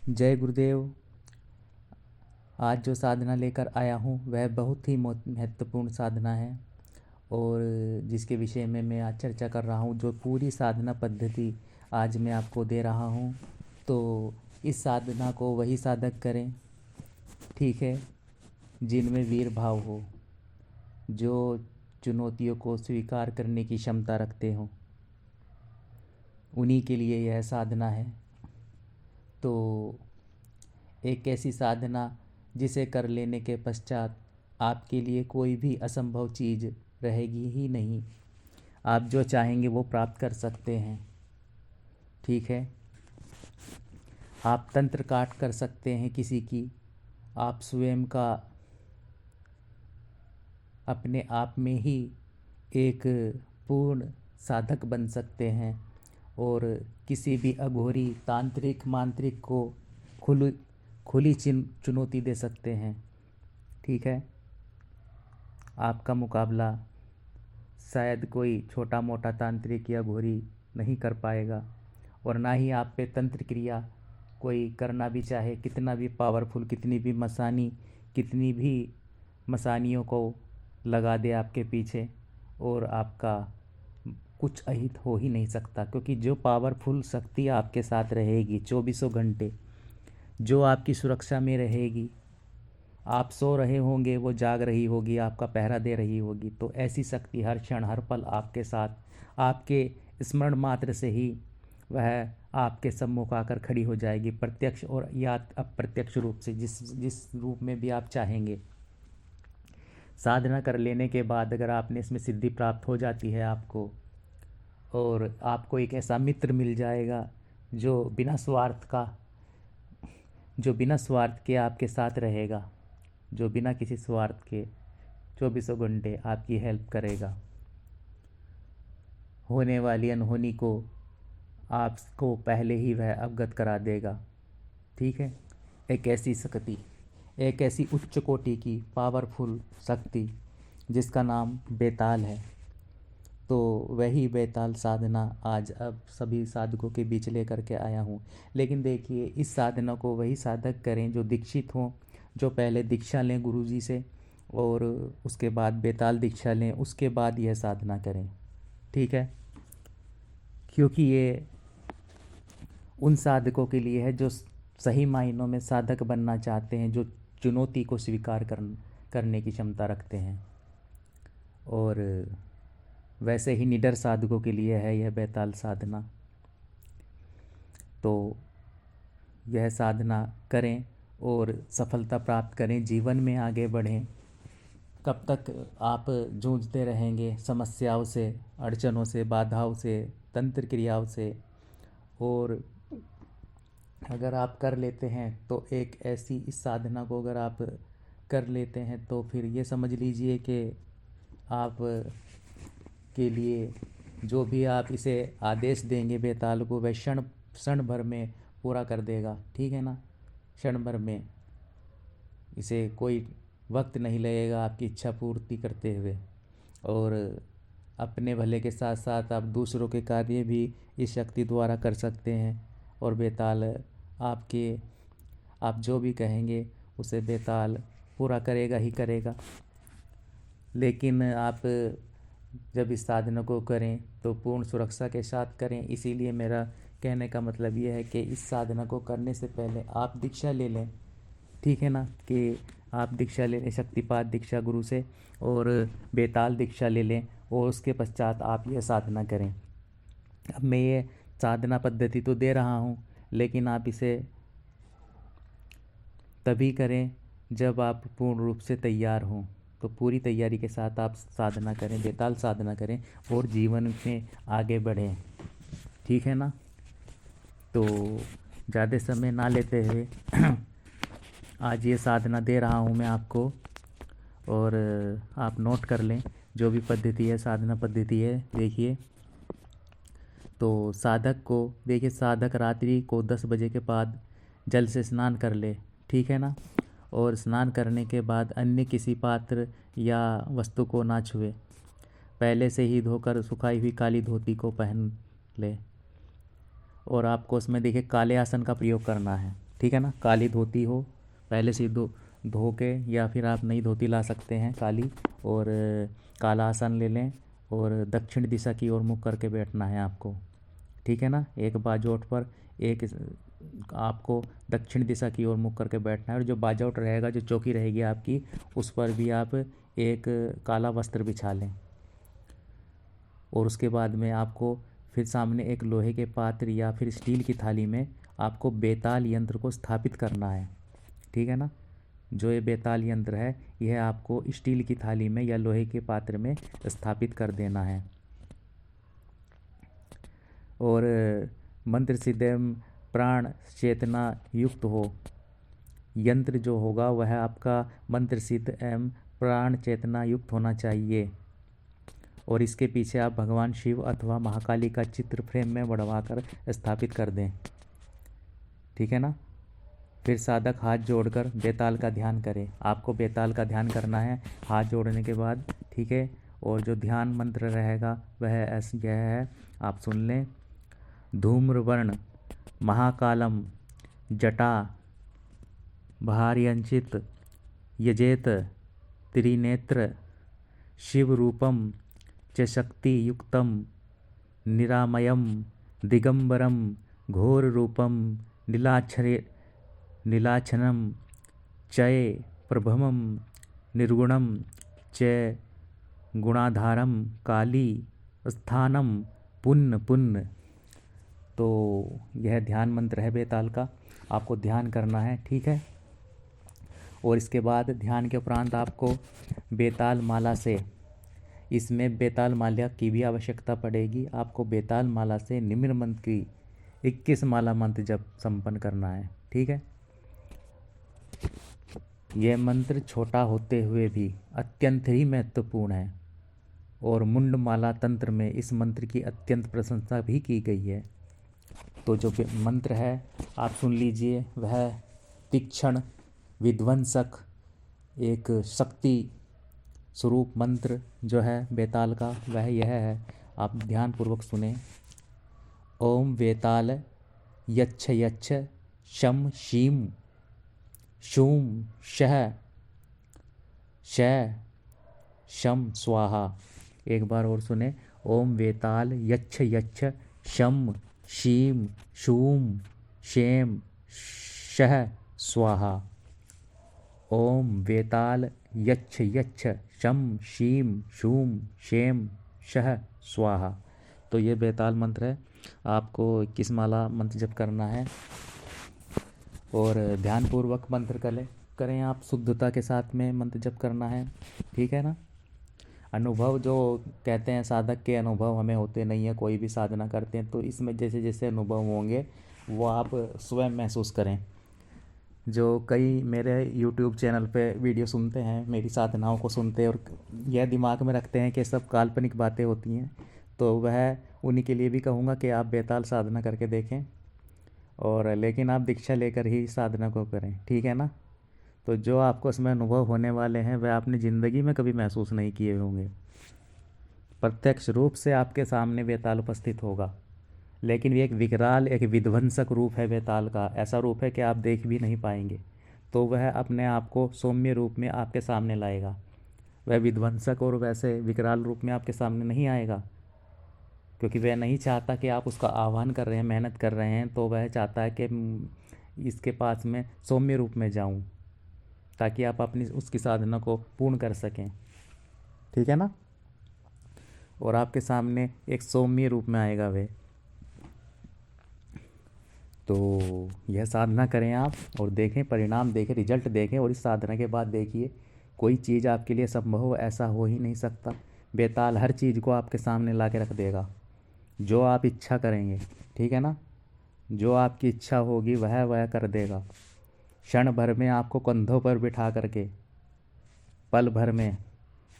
जय गुरुदेव। आज जो साधना लेकर आया हूँ वह बहुत ही महत्वपूर्ण साधना है और जिसके विषय में मैं आज चर्चा कर रहा हूँ। जो पूरी साधना पद्धति आज मैं आपको दे रहा हूँ, तो इस साधना को वही साधक करें, ठीक है, जिनमें वीर भाव हो, जो चुनौतियों को स्वीकार करने की क्षमता रखते हों, उन्हीं के लिए यह साधना है। तो एक ऐसी साधना जिसे कर लेने के पश्चात आपके लिए कोई भी असंभव चीज़ रहेगी ही नहीं। आप जो चाहेंगे वो प्राप्त कर सकते हैं, ठीक है। आप तंत्र काट कर सकते हैं किसी की, आप स्वयं का अपने आप में ही एक पूर्ण साधक बन सकते हैं और किसी भी अघोरी तांत्रिक मांत्रिक को खुली चुनौती दे सकते हैं, ठीक है। आपका मुकाबला शायद कोई छोटा मोटा तांत्रिक या घोरी नहीं कर पाएगा और ना ही आप पे तंत्र क्रिया कोई करना भी चाहे, कितना भी पावरफुल, कितनी भी मसानियों को लगा दे आपके पीछे, और आपका कुछ अहित हो ही नहीं सकता। क्योंकि जो पावरफुल शक्ति आपके साथ रहेगी 24 घंटे, जो आपकी सुरक्षा में रहेगी, आप सो रहे होंगे वो जाग रही होगी, आपका पहरा दे रही होगी, तो ऐसी शक्ति हर क्षण हर पल आपके साथ, आपके स्मरण मात्र से ही वह आपके सम्मुख आकर खड़ी हो जाएगी, प्रत्यक्ष और या अप्रत्यक्ष रूप से, जिस रूप में भी आप चाहेंगे। साधना कर लेने के बाद अगर आपने इसमें सिद्धि प्राप्त हो जाती है आपको, और आपको एक ऐसा मित्र मिल जाएगा जो बिना स्वार्थ के आपके साथ रहेगा, जो बिना किसी स्वार्थ के 24 घंटे आपकी हेल्प करेगा, होने वाली अनहोनी को आपको पहले ही वह अवगत करा देगा, ठीक है। एक ऐसी उच्च कोटि की पावरफुल शक्ति जिसका नाम बेताल है। तो वही बेताल साधना आज अब सभी साधकों के बीच लेकर के आया हूँ। लेकिन देखिए, इस साधना को वही साधक करें जो दीक्षित हों, जो पहले दीक्षा लें गुरुजी से और उसके बाद बेताल दीक्षा लें, उसके बाद यह साधना करें, ठीक है। क्योंकि ये उन साधकों के लिए है जो सही मायनों में साधक बनना चाहते हैं, जो चुनौती को स्वीकार करने की क्षमता रखते हैं, और वैसे ही निडर साधकों के लिए है यह बेताल साधना। तो यह साधना करें और सफलता प्राप्त करें, जीवन में आगे बढ़ें। कब तक आप जूझते रहेंगे समस्याओं से, अड़चनों से, बाधाओं से, तंत्र क्रियाओं से। और अगर आप कर लेते हैं तो एक ऐसी इस साधना को अगर आप कर लेते हैं तो फिर ये समझ लीजिए कि आप के लिए जो भी आप इसे आदेश देंगे बेताल को, वह क्षण भर में पूरा कर देगा, ठीक है ना। क्षण भर में, इसे कोई वक्त नहीं लगेगा आपकी इच्छा पूर्ति करते हुए। और अपने भले के साथ साथ आप दूसरों के कार्य भी इस शक्ति द्वारा कर सकते हैं। और बेताल आप जो भी कहेंगे उसे बेताल पूरा करेगा ही करेगा। लेकिन आप जब इस साधना को करें तो पूर्ण सुरक्षा के साथ करें। इसीलिए मेरा कहने का मतलब ये है कि इस साधना को करने से पहले आप दीक्षा ले लें, ठीक है ना, कि आप दीक्षा ले लें, शक्तिपात दीक्षा गुरु से, और बेताल दीक्षा ले लें, और उसके पश्चात आप यह साधना करें। अब मैं ये साधना पद्धति तो दे रहा हूँ, लेकिन आप इसे तभी करें जब आप पूर्ण रूप से तैयार हों। तो पूरी तैयारी के साथ आप साधना करें, बेताल साधना करें और जीवन में आगे बढ़ें, ठीक है ना। तो ज़्यादा समय ना लेते हुए आज ये साधना दे रहा हूँ मैं आपको, और आप नोट कर लें जो भी पद्धति है, साधना पद्धति है। देखिए, तो साधक रात्रि को 10 बजे के बाद जल से स्नान कर ले, ठीक है ना। और स्नान करने के बाद अन्य किसी पात्र या वस्तु को ना छुए, पहले से ही धोकर सुखाई हुई काली धोती को पहन ले। और आपको उसमें देखिए काले आसन का प्रयोग करना है, ठीक है ना। काली धोती हो, पहले से धो के, या फिर आप नई धोती ला सकते हैं काली, और काला आसन ले लें और दक्षिण दिशा की ओर मुख करके बैठना है आपको, ठीक है ना। एक बाजोट पर एक आपको दक्षिण दिशा की ओर मुख करके बैठना है, और जो बाजोट रहेगा, जो चौकी रहेगी आपकी, उस पर भी आप एक काला वस्त्र बिछा लें। और उसके बाद में आपको फिर सामने एक लोहे के पात्र या फिर स्टील की थाली में आपको बेताल यंत्र को स्थापित करना है, ठीक है ना। जो ये बेताल यंत्र है, यह आपको स्टील की थाली में या लोहे के पात्र में स्थापित कर देना है। और मंत्र सिद्धम प्राण चेतना युक्त हो, यंत्र जो होगा वह आपका मंत्र सिद्ध एवं प्राण चेतना युक्त होना चाहिए। और इसके पीछे आप भगवान शिव अथवा महाकाली का चित्र फ्रेम में बढ़वा कर स्थापित कर दें, ठीक है ना। फिर साधक हाथ जोड़कर बेताल का ध्यान करें। आपको बेताल का ध्यान करना है हाथ जोड़ने के बाद, ठीक है। और जो ध्यान मंत्र रहेगा वह ऐसा यह है, आप सुन लें। धूम्रवर्ण महाकालम जटा भार्यंचित यजेत त्रिनेत्र शिवरूपम च शक्तियुक्तम निरामयम दिगंबरम घोररूपम नीलाच्छनम चय प्रभमम निर्गुणम च गुणाधारम काली स्थानम पुण्य पुण्य। तो यह ध्यान मंत्र है बेताल का, आपको ध्यान करना है, ठीक है। और इसके बाद ध्यान के उपरांत आपको बेताल माला से, इसमें बेताल माला की भी आवश्यकता पड़ेगी। आपको बेताल माला से निम्न मंत्र की 21 माला मंत्र जप संपन्न करना है, ठीक है। यह मंत्र छोटा होते हुए भी अत्यंत ही महत्वपूर्ण है, और मुंड माला तंत्र में इस मंत्र की अत्यंत प्रशंसा भी की गई है। तो जो मंत्र है आप सुन लीजिए, वह तीक्ष्ण विध्वंसक एक शक्ति स्वरूप मंत्र जो है बेताल का, वह यह है। आप ध्यानपूर्वक सुने। ओम वेताल यच्छ यच्छ शम शीम शूम शह शय शम स्वाहा। एक बार और सुने। ओम वेताल यच्छ यच्छ शम शीम शूम शेम शह स्वाहा। ओम वेताल यच्छ यच्छ शम शीम शूम शेम शह स्वाहा। तो ये बेताल मंत्र है, आपको 21 माला मंत्र जप करना है, और ध्यानपूर्वक मंत्र करें आप, शुद्धता के साथ में मंत्र जप करना है, ठीक है ना। अनुभव जो कहते हैं, साधक के अनुभव हमें होते नहीं है, कोई भी साधना करते हैं तो इसमें जैसे जैसे अनुभव होंगे वो आप स्वयं महसूस करें। जो कई मेरे YouTube चैनल पे वीडियो सुनते हैं, मेरी साधनाओं को सुनते हैं और यह दिमाग में रखते हैं कि सब काल्पनिक बातें होती हैं, तो वह उन्हीं के लिए भी कहूँगा कि आप बेताल साधना करके देखें, और लेकिन आप दीक्षा लेकर ही साधना को करें, ठीक है ना। तो जो आपको इसमें अनुभव होने वाले हैं वह आपने ज़िंदगी में कभी महसूस नहीं किए होंगे। प्रत्यक्ष रूप से आपके सामने बेताल उपस्थित होगा, लेकिन ये एक विकराल, एक विध्वंसक रूप है बेताल का। ऐसा रूप है कि आप देख भी नहीं पाएंगे। तो वह अपने आप को सौम्य रूप में आपके सामने लाएगा। वह विध्वंसक और वैसे विकराल रूप में आपके सामने नहीं आएगा, क्योंकि वह नहीं चाहता कि आप उसका आह्वान कर रहे हैं, मेहनत कर रहे हैं, तो वह चाहता है कि इसके पास में सौम्य रूप में जाऊं, ताकि आप अपनी उसकी साधना को पूर्ण कर सकें, ठीक है ना। और आपके सामने एक सौम्य रूप में आएगा वह। तो यह साधना करें आप, और देखें परिणाम, देखें रिजल्ट देखें, और इस साधना के बाद देखिए कोई चीज़ आपके लिए संभव ऐसा हो ही नहीं सकता। बेताल हर चीज़ को आपके सामने ला के रख देगा, जो आप इच्छा करेंगे, ठीक है ना। जो आपकी इच्छा होगी वह कर देगा। क्षण भर में आपको कंधों पर बिठा करके पल भर में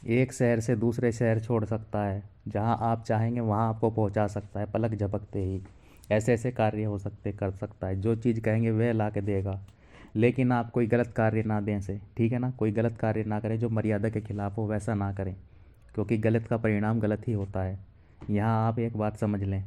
एक शहर से दूसरे शहर छोड़ सकता है। जहां आप चाहेंगे वहां आपको पहुंचा सकता है, पलक झपकते ही। ऐसे ऐसे कार्य कर सकता है। जो चीज़ कहेंगे वह ला के देगा। लेकिन आप कोई गलत कार्य ना दें से, ठीक है ना। कोई गलत कार्य ना करें जो मर्यादा के खिलाफ हो, वैसा ना करें, क्योंकि गलत का परिणाम गलत ही होता है। यहाँ आप एक बात समझ लें,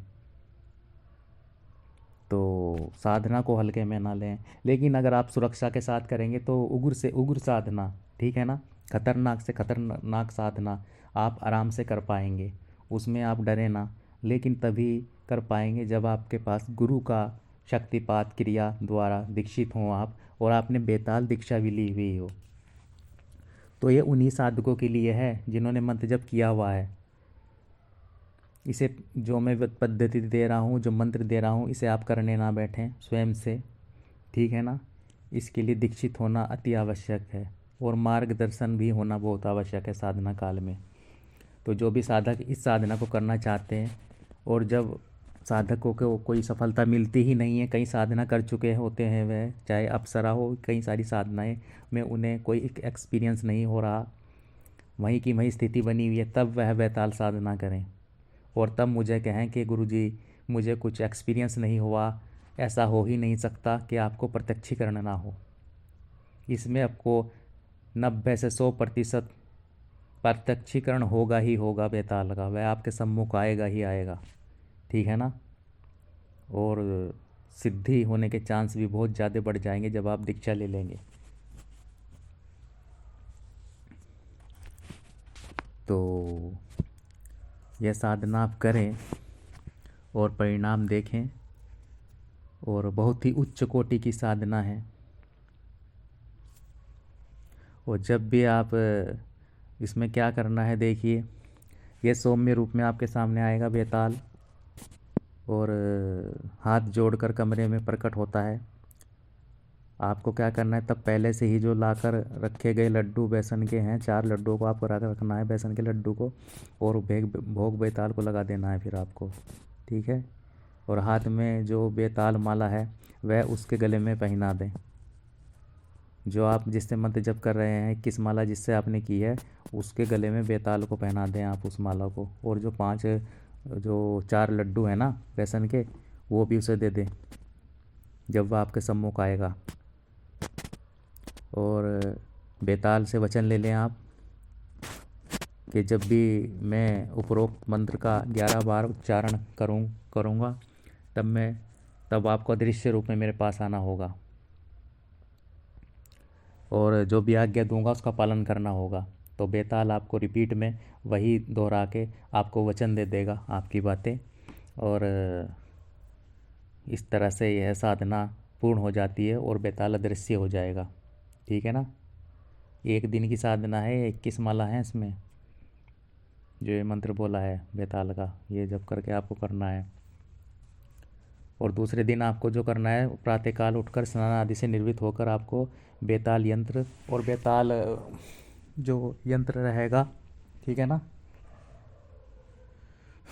तो साधना को हल्के में ना लें। लेकिन अगर आप सुरक्षा के साथ करेंगे तो उग्र से उग्र साधना, ठीक है ना, खतरनाक से खतरनाक साधना आप आराम से कर पाएंगे, उसमें आप डरें ना। लेकिन तभी कर पाएंगे जब आपके पास गुरु का शक्तिपात क्रिया द्वारा दीक्षित हों आप, और आपने बेताल दीक्षा भी ली हुई हो। तो ये उन्हीं साधकों के लिए है जिन्होंने मंत्र जप किया हुआ है। इसे जो मैं पद्धति दे रहा हूँ, जो मंत्र दे रहा हूँ, इसे आप करने ना बैठें स्वयं से, ठीक है ना। इसके लिए दीक्षित होना अति आवश्यक है, और मार्गदर्शन भी होना बहुत आवश्यक है साधना काल में। तो जो भी साधक इस साधना को करना चाहते हैं, और जब साधकों को कोई सफलता मिलती ही नहीं है, कई साधना कर चुके होते हैं वह, चाहे अप्सरा हो, कई सारी साधनाएं में उन्हें कोई एक्सपीरियंस नहीं हो रहा, वहीं की वहीं स्थिति बनी हुई है, तब वह बेताल साधना करें। और तब मुझे कहें कि गुरुजी मुझे कुछ एक्सपीरियंस नहीं हुआ, ऐसा हो ही नहीं सकता कि आपको प्रत्यक्षीकरण ना हो। इसमें आपको 90 से 100% प्रत्यक्षीकरण होगा ही होगा बेताल का, वह आपके सम्मुख आएगा ही आएगा, ठीक है ना। और सिद्धि होने के चांस भी बहुत ज़्यादा बढ़ जाएंगे जब आप दीक्षा ले लेंगे। तो यह साधना आप करें और परिणाम देखें, और बहुत ही उच्च कोटि की साधना है। और जब भी आप इसमें क्या करना है, देखिए ये सौम्य रूप में आपके सामने आएगा बेताल, और हाथ जोड़कर कमरे में प्रकट होता है। आपको क्या करना है, तब पहले से ही जो लाकर रखे गए लड्डू बेसन के हैं, 4 लड्डुओं को आपको रखना है, बेसन के लड्डू को, और भोग बेताल को लगा देना है फिर आपको, ठीक है। और हाथ में जो बेताल माला है वह उसके गले में पहना दें। जो आप जिससे मंत्र जप कर रहे हैं, किस माला जिससे आपने की है, उसके गले में बेताल को पहना दें आप उस माला को। और जो 4 लड्डू हैं ना बेसन के, वो भी उसे दे दें जब वह आपके सम्मुख आएगा। और बेताल से वचन ले लें आप कि जब भी मैं उपरोक्त मंत्र का 11 बार उच्चारण करूँगा तब आपको अदृश्य रूप में मेरे पास आना होगा, और जो भी आज्ञा दूंगा उसका पालन करना होगा। तो बेताल आपको रिपीट में वही दोहरा के आपको वचन दे देगा आपकी बातें, और इस तरह से यह साधना पूर्ण हो जाती है और बेताल अदृश्य हो जाएगा, ठीक है ना। 1 दिन की साधना है, 21 माला है इसमें, जो ये मंत्र बोला है बेताल का, ये जब करके आपको करना है। और दूसरे दिन आपको जो करना है, प्रातःकाल उठकर स्नान आदि से निर्वृत्त होकर आपको बेताल यंत्र और बेताल जो यंत्र रहेगा, ठीक है ना,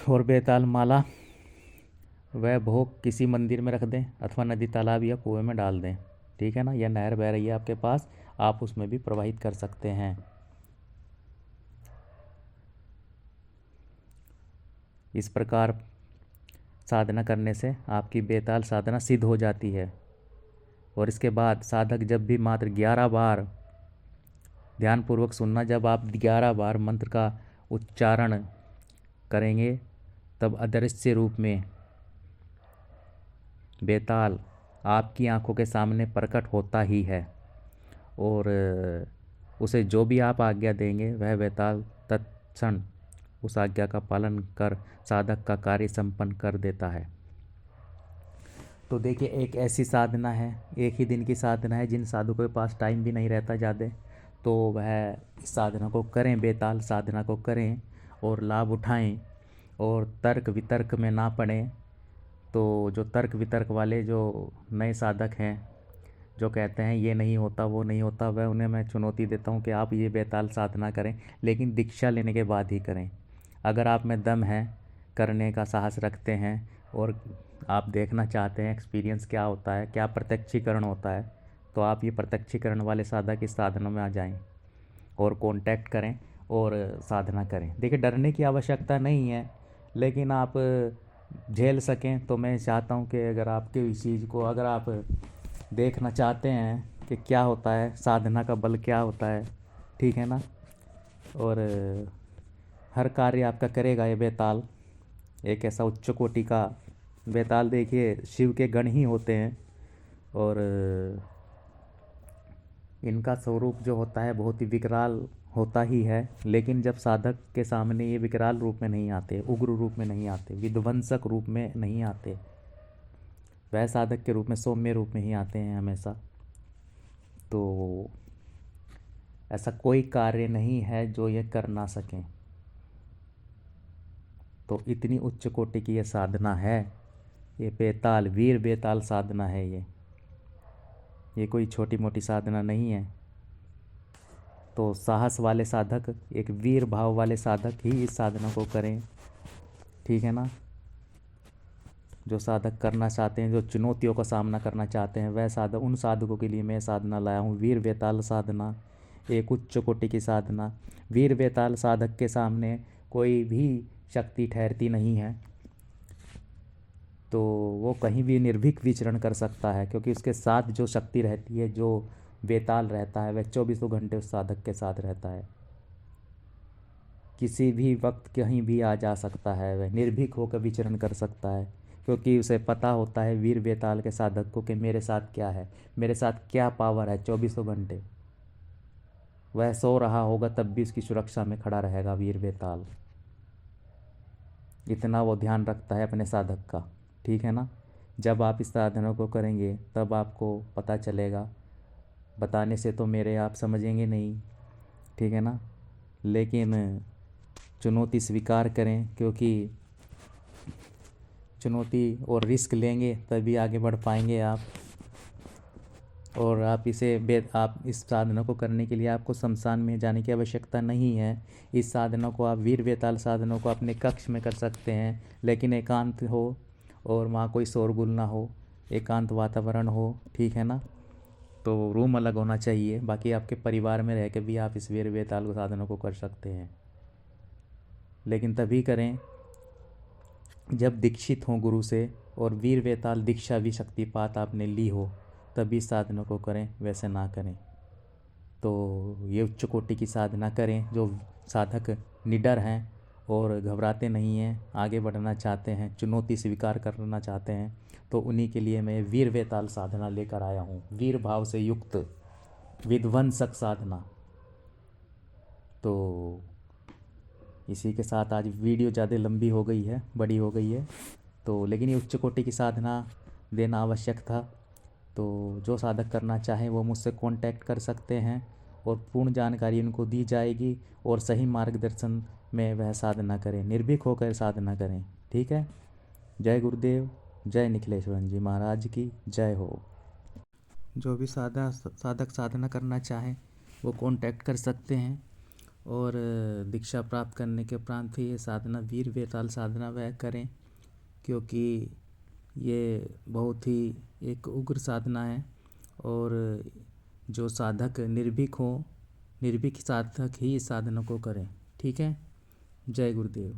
और बेताल माला, वह भोग किसी मंदिर में रख दें अथवा नदी तालाब या कुएं में डाल दें, ठीक है ना। या नहर बह रही है आपके पास, आप उसमें भी प्रवाहित कर सकते हैं। इस प्रकार साधना करने से आपकी बेताल साधना सिद्ध हो जाती है। और इसके बाद साधक जब भी मात्र 11 बार, ध्यानपूर्वक सुनना, जब आप 11 बार मंत्र का उच्चारण करेंगे तब अदृश्य रूप में बेताल आपकी आंखों के सामने प्रकट होता ही है, और उसे जो भी आप आज्ञा देंगे वह बेताल तत्क्षण उस आज्ञा का पालन कर साधक का कार्य संपन्न कर देता है। तो देखिए, एक ऐसी साधना है, एक ही दिन की साधना है, जिन साधकों के पास टाइम भी नहीं रहता ज़्यादा, तो वह इस साधना को करें, बेताल साधना को करें और लाभ उठाएं, और तर्क वितर्क में ना पड़ें। तो जो तर्क वितर्क वाले जो नए साधक हैं, जो कहते हैं ये नहीं होता वो नहीं होता, वह उन्हें मैं चुनौती देता हूँ कि आप ये बेताल साधना करें, लेकिन दीक्षा लेने के बाद ही करें। अगर आप में दम है, करने का साहस रखते हैं, और आप देखना चाहते हैं एक्सपीरियंस क्या होता है, क्या प्रत्यक्षीकरण होता है, तो आप ये प्रत्यक्षीकरण वाले साधक इस साधना में आ जाएं और कांटेक्ट करें और साधना करें। देखिए, डरने की आवश्यकता नहीं है, लेकिन आप झेल सकें। तो मैं चाहता हूँ कि अगर आपके इस चीज़ को अगर आप देखना चाहते हैं कि क्या होता है, साधना का बल क्या होता है, ठीक है ना, और हर कार्य आपका करेगा ये बेताल, एक ऐसा उच्च कोटि का बेताल देखिए शिव के गण ही होते हैं, और इनका स्वरूप जो होता है बहुत ही विकराल होता ही है। लेकिन जब साधक के सामने ये विकराल रूप में नहीं आते, उग्र रूप में नहीं आते, विध्वंसक रूप में नहीं आते, वह साधक के रूप में सौम्य रूप में ही आते हैं हमेशा। तो ऐसा कोई कार्य नहीं है जो ये कर ना सकें। तो इतनी उच्च कोटि की ये साधना है, ये बेताल वीर बेताल साधना है। ये कोई छोटी मोटी साधना नहीं है। तो साहस वाले साधक, एक वीर भाव वाले साधक ही इस साधना को करें, ठीक है ना। जो साधक करना चाहते हैं, जो चुनौतियों का सामना करना चाहते हैं, वह साधक, उन साधकों के लिए मैं साधना लाया हूँ, वीर बेताल साधना, एक उच्च कोटि की साधना। वीर बेताल साधक के सामने कोई भी शक्ति ठहरती नहीं है, तो वो कहीं भी निर्भीक विचरण कर सकता है, क्योंकि उसके साथ जो शक्ति रहती है, जो बेताल रहता है, वह 24 घंटे उस साधक के साथ रहता है। किसी भी वक्त कहीं भी आ जा सकता है, वह निर्भीक होकर विचरण कर सकता है, क्योंकि उसे पता होता है वीर बेताल के साधक को कि मेरे साथ क्या है, मेरे साथ क्या पावर है। 24 घंटे वह सो रहा होगा तब भी उसकी सुरक्षा में खड़ा रहेगा वीर बेताल। इतना वो ध्यान रखता है अपने साधक का, ठीक है ना। जब आप इस साधना को करेंगे तब आपको पता चलेगा। बताने से तो मेरे आप समझेंगे नहीं, ठीक है ना। लेकिन चुनौती स्वीकार करें, क्योंकि चुनौती और रिस्क लेंगे तभी आगे बढ़ पाएंगे आप। और आप इस साधना को करने के लिए आपको शमशान में जाने की आवश्यकता नहीं है। इस साधना को आप वीर बेताल साधना को अपने कक्ष में कर सकते हैं, लेकिन एकांत हो और वहाँ कोई शोरगुल ना हो, एकांत वातावरण हो, ठीक है ना। तो रूम अलग होना चाहिए, बाकी आपके परिवार में रह के भी आप इस वीर बेताल साधना को कर सकते हैं। लेकिन तभी करें जब दीक्षित हों गुरु से, और वीर बेताल दीक्षा भी शक्तिपात आपने ली हो, तभी साधना को करें, वैसे ना करें। तो ये उच्च कोटि की साधना करें। जो साधक निडर हैं और घबराते नहीं हैं, आगे बढ़ना चाहते हैं, चुनौती स्वीकार करना चाहते हैं, तो उन्हीं के लिए मैं वीर बेताल साधना लेकर आया हूँ। वीर भाव से युक्त विध्वंसक साधना। तो इसी के साथ आज वीडियो ज़्यादा लंबी हो गई है, बड़ी हो गई है, तो लेकिन ये उच्च कोटि की साधना देना आवश्यक था। तो जो साधक करना चाहें वो मुझसे कांटेक्ट कर सकते हैं, और पूर्ण जानकारी उनको दी जाएगी, और सही मार्गदर्शन में वह साधना करें, निर्भीक होकर साधना करें, ठीक है। जय गुरुदेव, जय निखिलेश्वरन जी महाराज की जय हो। जो भी साधक साधना करना चाहें वो कांटेक्ट कर सकते हैं, और दीक्षा प्राप्त करने के उपरांत ही ये साधना वीर बेताल साधना वह करें, क्योंकि ये बहुत ही एक उग्र साधना है। और जो साधक निर्भीक हो, निर्भीक साधक ही इस साधना को करें, ठीक है। जय गुरुदेव।